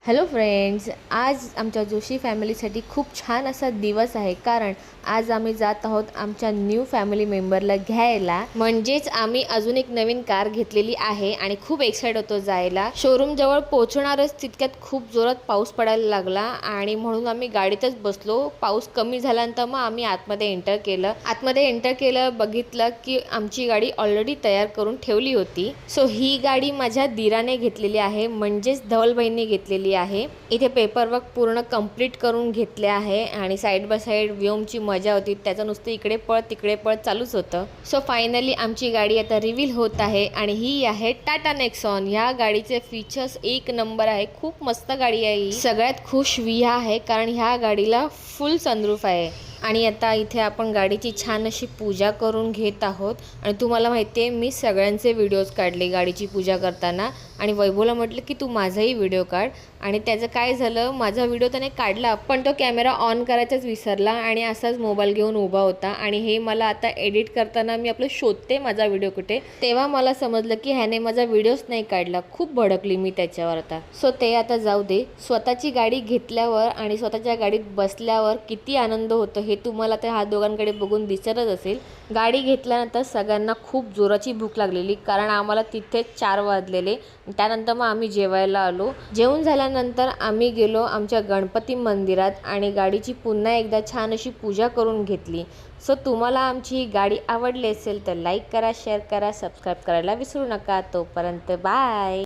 Hello friends, आज आमच्या जोशी फॅमिलीसाठी खूप छान असा दिवस आहे. कारण आज आम्ही जात आहोत आमच्या न्यू फॅमिली मेंबरला घ्यायला. म्हणजेच आम्ही अजून एक नवीन कार घेतलेली आहे आणि खूप एक्साइट होतो जायला. शोरूम जवळ पोहोचणारच तितक्यात खूप जोरात पाऊस पडायला लागला आणि म्हणून आम्ही गाडीतच बसलो. पाऊस कमी झाल्यानंतर मग आम्ही आतमध्ये एंटर केलं बघितलं की आमची गाडी ऑलरेडी तयार करून ठेवली होती. सो ही गाडी माझ्या दिराने घेतलेली आहे, म्हणजेच धवलबाईंनी घेतलेली आहे. इथे पेपरवर्क पूर्ण कंप्लीट करून घेतले आहे आणि साइड बाय साइड व्योमची मजा होती. त्याचं नुसतं इकडे पळ तिकडे पळ चालूच होतं. सो फायनली आमची गाडी आता रिव्हील होत आहे आणि ही आहे टाटा नेक्सॉन. ह्या गाडीचे फीचर्स एक नंबर आहे. खूप मस्त गाडी आहे ही. सगळ्यात खुश विहा आहे कारण ह्या गाडीला फुल सनरूफ आहे. आणि आता इथे आपण गाडीची छान अशी पूजा करून घेत आहोत. आणि तुम्हाला माहिती आहे, मी सगळ्यांचे व्हिडिओज काढले गाडीची पूजा करताना आणि वैभवला म्हटलं की तू माझाही व्हिडिओ काढ. आणि त्याचं काय झालं, माझा व्हिडिओ त्याने काढला पण तो कॅमेरा ऑन करायचाच विसरला आणि असाच मोबाईल घेऊन उभा होता. आणि हे मला आता एडिट करताना मी आपलं शोधते माझा व्हिडिओ कुठे, तेव्हा मला समजलं की ह्याने माझा व्हिडिओच नाही काढला. खूप भडकली मी त्याच्यावर आता. सो ते आता जाऊ दे. स्वतःची गाडी घेतल्यावर आणि स्वतःच्या गाडीत बसल्यावर किती आनंद होतो हे तुम्हाला त्या ह्या दोघांकडे बघून दिसतच असेल. गाडी घेतल्यानंतर सगळ्यांना खूप जोराची भूक लागलेली कारण आम्हाला तिथेच 4 वाजलेले. त्यानंतर मग आम्ही जेवायला आलो. जेवून झाल्यानंतर आम्ही गेलो आमच्या गणपती मंदिरात आणि गाडीची पुन्हा एकदा छान अशी पूजा करून घेतली. सो तुम्हाला आमची ही गाडी आवडली असेल तर लाईक करा, शेअर करा, सबस्क्राईब करायला विसरू नका. तोपर्यंत बाय.